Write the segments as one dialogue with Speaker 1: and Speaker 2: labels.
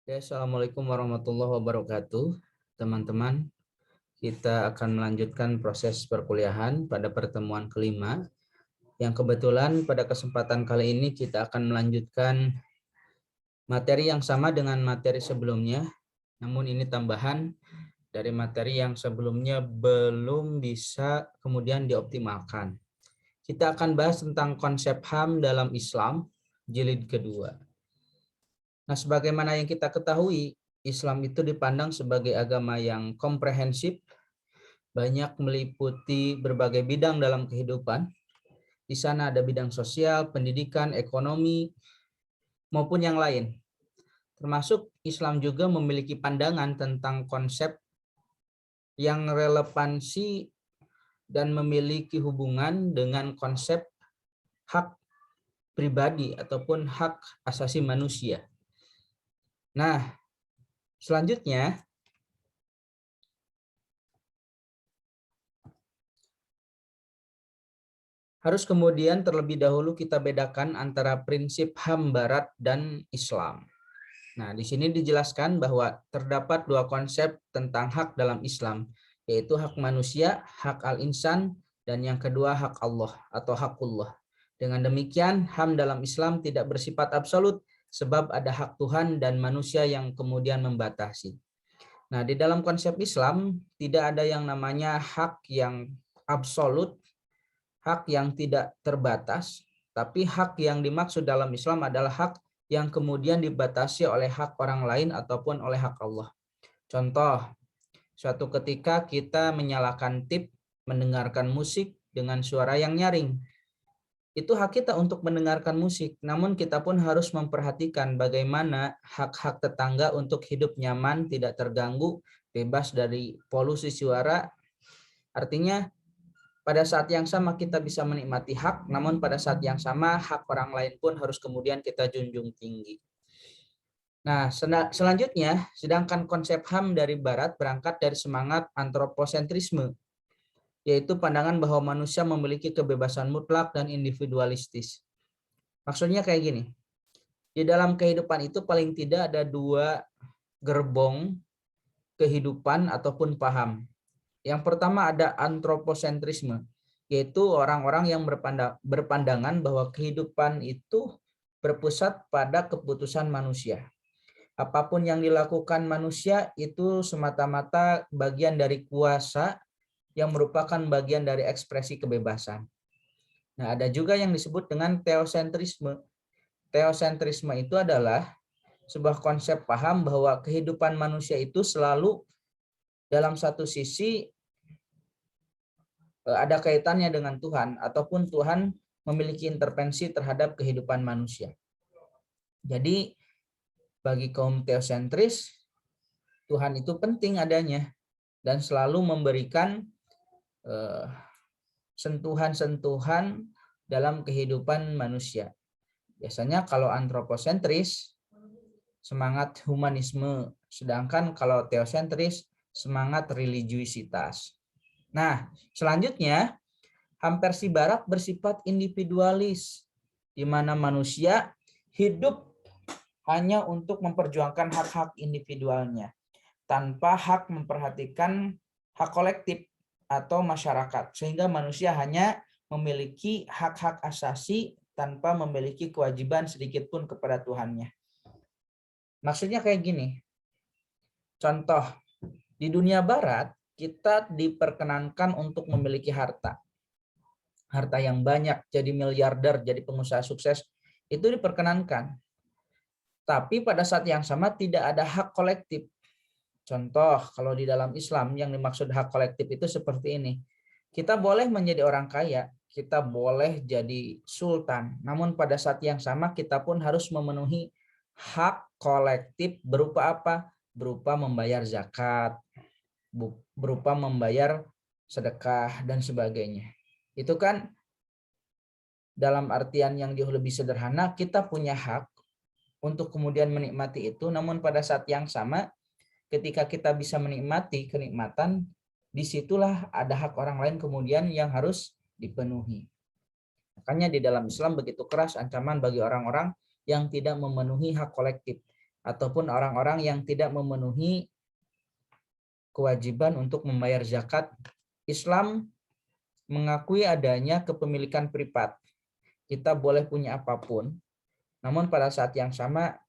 Speaker 1: Ya, Assalamualaikum warahmatullahi wabarakatuh. Teman-teman, kita akan melanjutkan proses perkuliahan pada pertemuan kelima. Yang kebetulan pada kesempatan kali ini kita akan melanjutkan materi yang sama dengan materi sebelumnya. Namun ini tambahan dari materi yang sebelumnya belum bisa kemudian dioptimalkan. Kita akan bahas tentang konsep HAM dalam Islam, jilid kedua. Nah, sebagaimana yang kita ketahui, Islam itu dipandang sebagai agama yang komprehensif, banyak meliputi berbagai bidang dalam kehidupan. Di sana ada bidang sosial, pendidikan, ekonomi, maupun yang lain. Termasuk Islam juga memiliki pandangan tentang konsep yang relevansi dan memiliki hubungan dengan konsep hak pribadi ataupun hak asasi manusia. Nah, selanjutnya harus kemudian terlebih dahulu kita bedakan antara prinsip HAM Barat dan Islam. Nah, di sini dijelaskan bahwa terdapat dua konsep tentang hak dalam Islam, yaitu hak manusia, hak al-insan, dan yang kedua hak Allah atau hakullah. Dengan demikian, HAM dalam Islam tidak bersifat absolut, sebab ada hak Tuhan dan manusia yang kemudian membatasi. Nah, di dalam konsep Islam, tidak ada yang namanya hak yang absolut, hak yang tidak terbatas, tapi hak yang dimaksud dalam Islam adalah hak yang kemudian dibatasi oleh hak orang lain ataupun oleh hak Allah. Contoh, suatu ketika kita menyalakan tip, mendengarkan musik dengan suara yang nyaring. Itu hak kita untuk mendengarkan musik, namun kita pun harus memperhatikan bagaimana hak-hak tetangga untuk hidup nyaman, tidak terganggu, bebas dari polusi suara. Artinya, pada saat yang sama kita bisa menikmati hak, namun pada saat yang sama hak orang lain pun harus kemudian kita junjung tinggi. Nah, selanjutnya, sedangkan konsep HAM dari Barat berangkat dari semangat antroposentrisme, yaitu pandangan bahwa manusia memiliki kebebasan mutlak dan individualistis. Maksudnya kayak gini, di dalam kehidupan itu paling tidak ada dua gerbong kehidupan ataupun paham. Yang pertama ada antroposentrisme, yaitu orang-orang yang berpandangan bahwa kehidupan itu berpusat pada keputusan manusia. Apapun yang dilakukan manusia itu semata-mata bagian dari kuasa yang merupakan bagian dari ekspresi kebebasan. Nah, ada juga yang disebut dengan teosentrisme. Teosentrisme itu adalah sebuah konsep paham bahwa kehidupan manusia itu selalu dalam satu sisi ada kaitannya dengan Tuhan, ataupun Tuhan memiliki intervensi terhadap kehidupan manusia. Jadi bagi kaum teosentris, Tuhan itu penting adanya dan selalu memberikan sentuhan-sentuhan dalam kehidupan manusia. Biasanya kalau antroposentris, semangat humanisme, sedangkan kalau teosentris, semangat religiusitas. Nah, selanjutnya, HAM versi Barat bersifat individualis, di mana manusia hidup hanya untuk memperjuangkan hak-hak individualnya, tanpa hak memperhatikan hak kolektif atau masyarakat, sehingga manusia hanya memiliki hak-hak asasi tanpa memiliki kewajiban sedikit pun kepada Tuhannya. Maksudnya kayak gini, contoh, di dunia Barat, kita diperkenankan untuk memiliki harta. Harta yang banyak, jadi miliarder, jadi pengusaha sukses, itu diperkenankan. Tapi pada saat yang sama tidak ada hak kolektif. Contoh, kalau di dalam Islam yang dimaksud hak kolektif itu seperti ini. Kita boleh menjadi orang kaya, kita boleh jadi sultan, namun pada saat yang sama kita pun harus memenuhi hak kolektif berupa apa? Berupa membayar zakat, berupa membayar sedekah, dan sebagainya. Itu kan dalam artian yang jauh lebih sederhana, kita punya hak untuk kemudian menikmati itu, namun pada saat yang sama, ketika kita bisa menikmati kenikmatan, disitulah ada hak orang lain kemudian yang harus dipenuhi. Makanya di dalam Islam begitu keras ancaman bagi orang-orang yang tidak memenuhi hak kolektif. ataupun orang-orang yang tidak memenuhi kewajiban untuk membayar zakat. Islam mengakui adanya kepemilikan privat. Kita boleh punya apapun, namun pada saat yang sama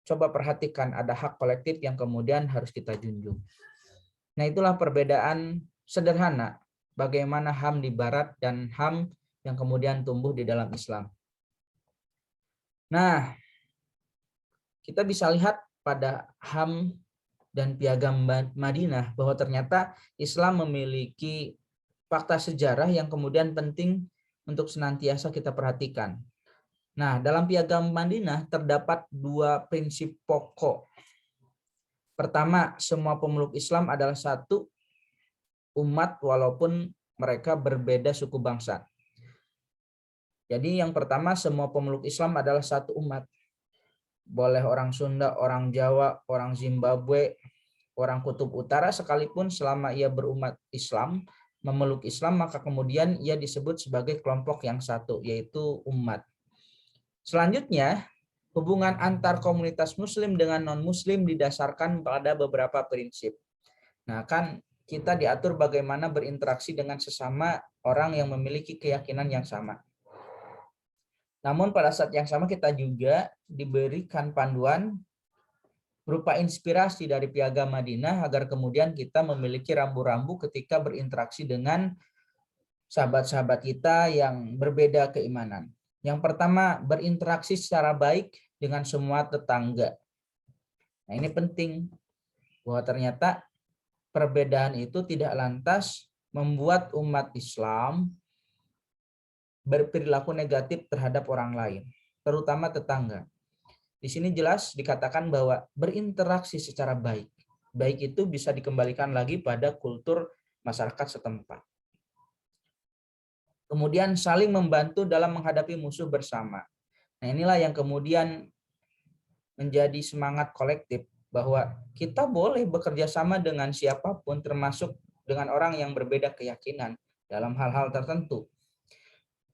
Speaker 1: coba perhatikan ada hak kolektif yang kemudian harus kita junjung. Nah, itulah perbedaan sederhana bagaimana HAM di Barat dan HAM yang kemudian tumbuh di dalam Islam. Nah, kita bisa lihat pada HAM dan Piagam Madinah bahwa ternyata Islam memiliki fakta sejarah yang kemudian penting untuk senantiasa kita perhatikan. Nah, dalam Piagam Madinah terdapat dua prinsip pokok. Pertama, semua pemeluk Islam adalah satu umat walaupun mereka berbeda suku bangsa. Jadi yang pertama, semua pemeluk Islam adalah satu umat. Boleh orang Sunda, orang Jawa, orang Zimbabwe, orang Kutub Utara sekalipun selama ia berumat Islam, memeluk Islam, maka kemudian ia disebut sebagai kelompok yang satu, yaitu umat. Selanjutnya, hubungan antar komunitas muslim dengan non-muslim didasarkan pada beberapa prinsip. Nah, kan kita diatur bagaimana berinteraksi dengan sesama orang yang memiliki keyakinan yang sama. Namun pada saat yang sama kita juga diberikan panduan berupa inspirasi dari Piagam Madinah agar kemudian kita memiliki rambu-rambu ketika berinteraksi dengan sahabat-sahabat kita yang berbeda keimanan. Yang pertama, berinteraksi secara baik dengan semua tetangga. Nah, ini penting bahwa ternyata perbedaan itu tidak lantas membuat umat Islam berperilaku negatif terhadap orang lain, terutama tetangga. Di sini jelas dikatakan bahwa berinteraksi secara baik. Baik itu bisa dikembalikan lagi pada kultur masyarakat setempat. Kemudian saling membantu dalam menghadapi musuh bersama. Nah, inilah yang kemudian menjadi semangat kolektif bahwa kita boleh bekerja sama dengan siapapun, termasuk dengan orang yang berbeda keyakinan dalam hal-hal tertentu.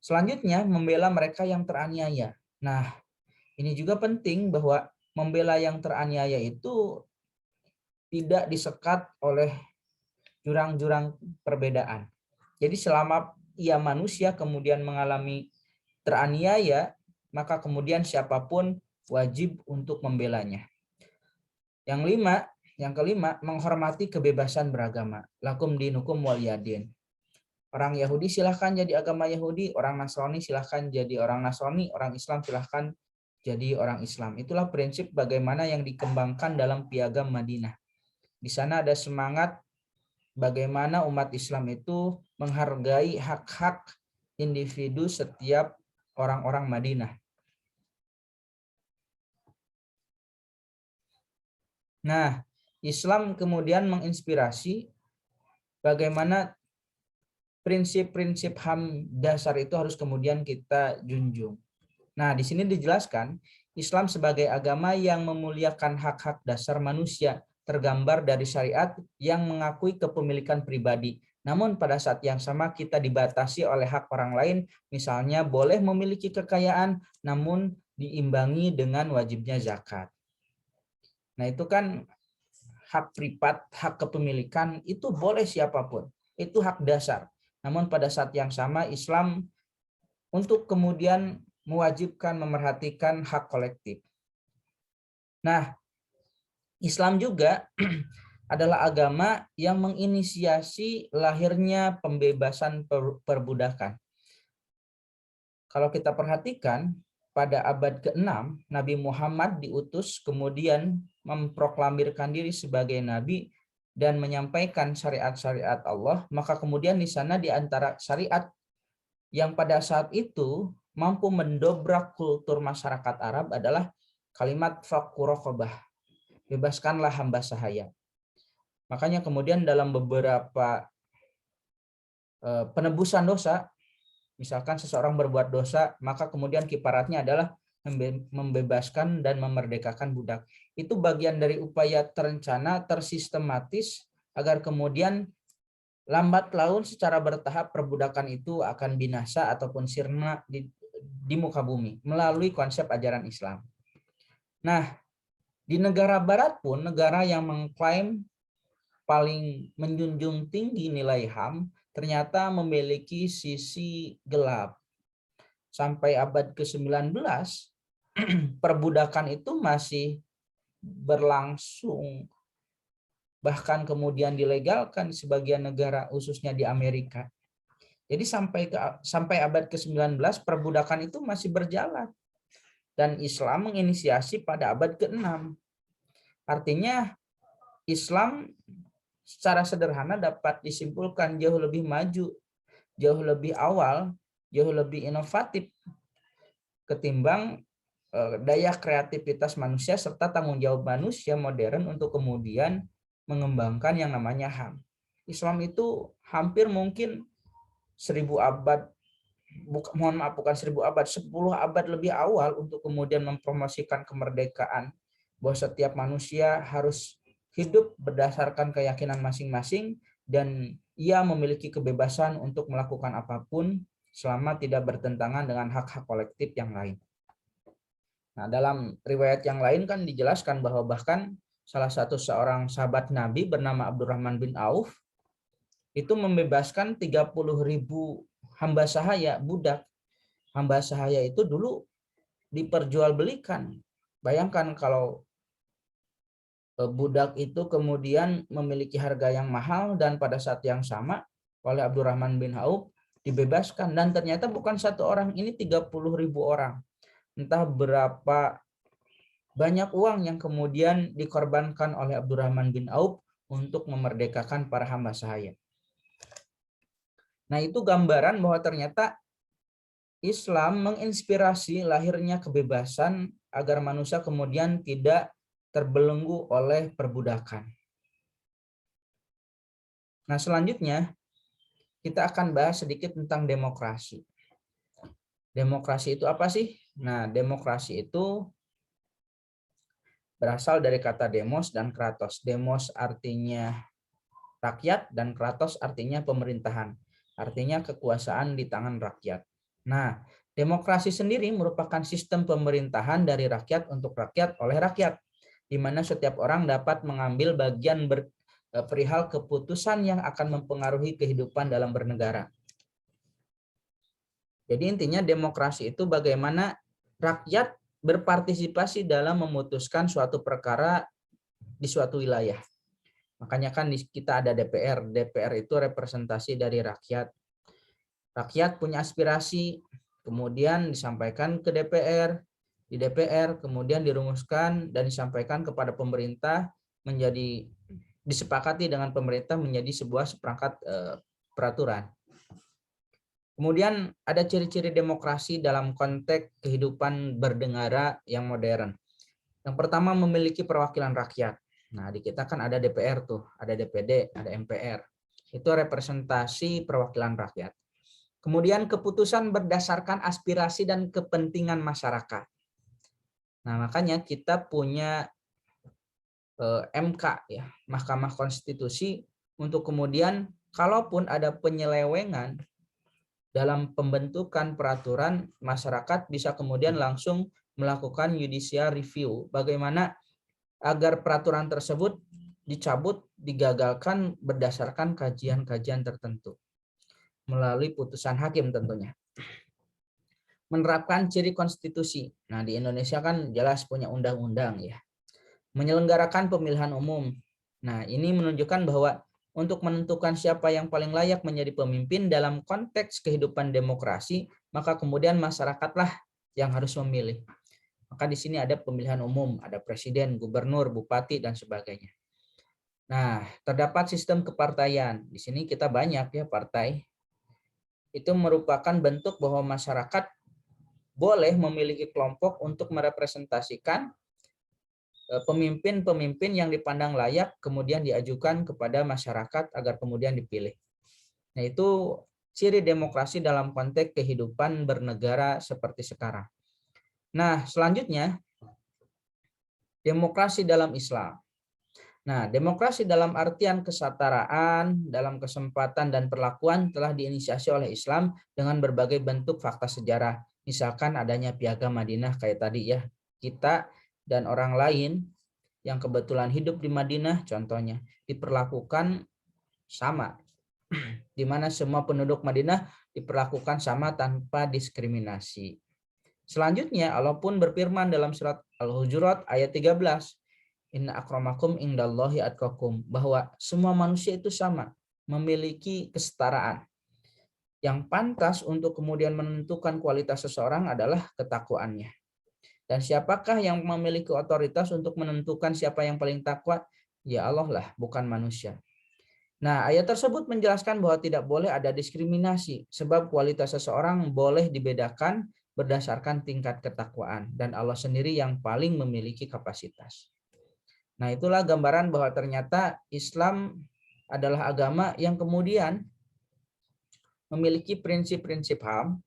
Speaker 1: Selanjutnya, membela mereka yang teraniaya. Nah, ini juga penting bahwa membela yang teraniaya itu tidak disekat oleh jurang-jurang perbedaan. Jadi selama ia manusia kemudian mengalami teraniaya, maka kemudian siapapun wajib untuk membelanya. Yang kelima, menghormati kebebasan beragama. Lakum dinukum waliyadin. Orang Yahudi silahkan jadi agama Yahudi, orang Nasrani silahkan jadi orang Nasrani, orang Islam silahkan jadi orang Islam. Itulah prinsip bagaimana yang dikembangkan dalam Piagam Madinah. Di sana ada semangat bagaimana umat Islam itu menghargai hak-hak individu setiap orang-orang Madinah. Nah, Islam kemudian menginspirasi bagaimana prinsip-prinsip HAM dasar itu harus kemudian kita junjung. Nah, di sini dijelaskan Islam sebagai agama yang memuliakan hak-hak dasar manusia tergambar dari syariat yang mengakui kepemilikan pribadi. Namun pada saat yang sama kita dibatasi oleh hak orang lain, misalnya boleh memiliki kekayaan namun diimbangi dengan wajibnya zakat. Nah, itu kan hak privat, hak kepemilikan itu boleh siapapun. Itu hak dasar. Namun pada saat yang sama Islam untuk kemudian mewajibkan memerhatikan hak kolektif. Nah, Islam juga adalah agama yang menginisiasi lahirnya pembebasan perbudakan. Kalau kita perhatikan, pada abad ke-6, Nabi Muhammad diutus kemudian memproklamirkan diri sebagai nabi dan menyampaikan syariat-syariat Allah, maka kemudian di sana di antara syariat yang pada saat itu mampu mendobrak kultur masyarakat Arab adalah kalimat fakku raqabah, bebaskanlah hamba sahaya. Makanya kemudian dalam beberapa penebusan dosa, misalkan seseorang berbuat dosa, maka kemudian kiparatnya adalah membebaskan dan memerdekakan budak. Itu bagian dari upaya terencana, tersistematis, agar kemudian lambat laun secara bertahap perbudakan itu akan binasa ataupun sirna di muka bumi melalui konsep ajaran Islam. Nah, Di negara barat pun, negara yang mengklaim paling menjunjung tinggi nilai HAM, ternyata memiliki sisi gelap. Sampai abad ke-19, perbudakan itu masih berlangsung, bahkan kemudian dilegalkan di sebagian negara, khususnya di Amerika. Jadi sampai abad ke-19 perbudakan itu masih berjalan. Dan Islam menginisiasi pada abad ke-6. Artinya Islam secara sederhana dapat disimpulkan jauh lebih maju, jauh lebih awal, jauh lebih inovatif ketimbang daya kreativitas manusia serta tanggung jawab manusia modern untuk kemudian mengembangkan yang namanya HAM. Islam itu hampir mungkin 1000 abad, mohon maaf bukan 1000 abad, 10 abad lebih awal untuk kemudian mempromosikan kemerdekaan, bahwa setiap manusia harus hidup berdasarkan keyakinan masing-masing dan ia memiliki kebebasan untuk melakukan apapun selama tidak bertentangan dengan hak-hak kolektif yang lain. Nah, dalam riwayat yang lain kan dijelaskan bahwa bahkan salah satu seorang sahabat Nabi bernama Abdurrahman bin Auf itu membebaskan 30.000 hamba sahaya, budak. Hamba sahaya itu dulu diperjualbelikan. Bayangkan kalau budak itu kemudian memiliki harga yang mahal dan pada saat yang sama oleh Abdurrahman bin Auf dibebaskan, dan ternyata bukan satu orang, ini 30.000 orang. Entah berapa banyak uang yang kemudian dikorbankan oleh Abdurrahman bin Auf untuk memerdekakan para hamba sahaya. Nah, itu gambaran bahwa ternyata Islam menginspirasi lahirnya kebebasan agar manusia kemudian tidak terbelenggu oleh perbudakan. Nah, selanjutnya kita akan bahas sedikit tentang demokrasi. Demokrasi itu apa sih? Nah, demokrasi itu berasal dari kata demos dan kratos. Demos artinya rakyat dan kratos artinya pemerintahan. Artinya kekuasaan di tangan rakyat. Nah, demokrasi sendiri merupakan sistem pemerintahan dari rakyat untuk rakyat oleh rakyat, di mana setiap orang dapat mengambil bagian perihal keputusan yang akan mempengaruhi kehidupan dalam bernegara. Jadi intinya demokrasi itu bagaimana rakyat berpartisipasi dalam memutuskan suatu perkara di suatu wilayah. Makanya kan kita ada DPR. DPR itu representasi dari rakyat. Rakyat punya aspirasi, kemudian disampaikan ke DPR. Di DPR kemudian dirumuskan dan disampaikan kepada pemerintah, menjadi disepakati dengan pemerintah menjadi sebuah seperangkat peraturan. Kemudian ada ciri-ciri demokrasi dalam konteks kehidupan bernegara yang modern. Yang pertama, memiliki perwakilan rakyat. Nah, di kita kan ada DPR tuh, ada DPD, ada MPR. Itu representasi perwakilan rakyat. Kemudian keputusan berdasarkan aspirasi dan kepentingan masyarakat. Nah, makanya kita punya MK ya, Mahkamah Konstitusi, untuk kemudian kalaupun ada penyelewengan dalam pembentukan peraturan, masyarakat bisa kemudian langsung melakukan judicial review. Bagaimana agar peraturan tersebut dicabut, digagalkan berdasarkan kajian-kajian tertentu. Melalui putusan hakim tentunya. Menerapkan ciri konstitusi. Nah, di Indonesia kan jelas punya undang-undang ya. Menyelenggarakan pemilihan umum. Nah, ini menunjukkan bahwa untuk menentukan siapa yang paling layak menjadi pemimpin dalam konteks kehidupan demokrasi, maka kemudian masyarakatlah yang harus memilih. Maka di sini ada pemilihan umum, ada presiden, gubernur, bupati, dan sebagainya. Nah, terdapat sistem kepartaian. Di sini kita banyak ya partai. Itu merupakan bentuk bahwa masyarakat boleh memiliki kelompok untuk merepresentasikan pemimpin-pemimpin yang dipandang layak kemudian diajukan kepada masyarakat agar kemudian dipilih. Nah, itu ciri demokrasi dalam konteks kehidupan bernegara seperti sekarang. Nah, selanjutnya demokrasi dalam Islam. Nah, demokrasi dalam artian kesetaraan, dalam kesempatan dan perlakuan telah diinisiasi oleh Islam dengan berbagai bentuk fakta sejarah. Misalkan adanya Piagam Madinah kayak tadi ya. Kita dan orang lain yang kebetulan hidup di Madinah contohnya diperlakukan sama, di mana semua penduduk Madinah diperlakukan sama tanpa diskriminasi. Selanjutnya Allah pun berfirman dalam surat Al-Hujurat ayat 13, Inna akramakum indallahi atqakum, bahwa semua manusia itu sama, memiliki kesetaraan. Yang pantas untuk kemudian menentukan kualitas seseorang adalah ketakwaannya. Dan siapakah yang memiliki otoritas untuk menentukan siapa yang paling takwa? Ya Allah lah, bukan manusia. Nah, ayat tersebut menjelaskan bahwa tidak boleh ada diskriminasi, sebab kualitas seseorang boleh dibedakan berdasarkan tingkat ketakwaan, dan Allah sendiri yang paling memiliki kapasitas. Nah, itulah gambaran bahwa ternyata Islam adalah agama yang kemudian memiliki prinsip-prinsip HAM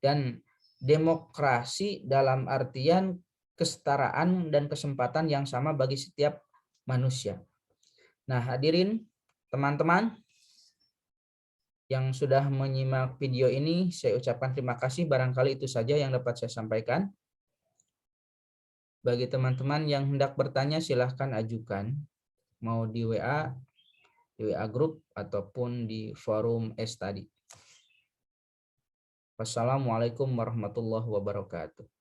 Speaker 1: dan demokrasi dalam artian kesetaraan dan kesempatan yang sama bagi setiap manusia. Nah, hadirin teman-teman yang sudah menyimak video ini, saya ucapkan terima kasih. Barangkali itu saja yang dapat saya sampaikan. Bagi teman-teman yang hendak bertanya, silahkan ajukan. Mau di WA Group, ataupun di forum tadi. Wassalamualaikum warahmatullahi wabarakatuh.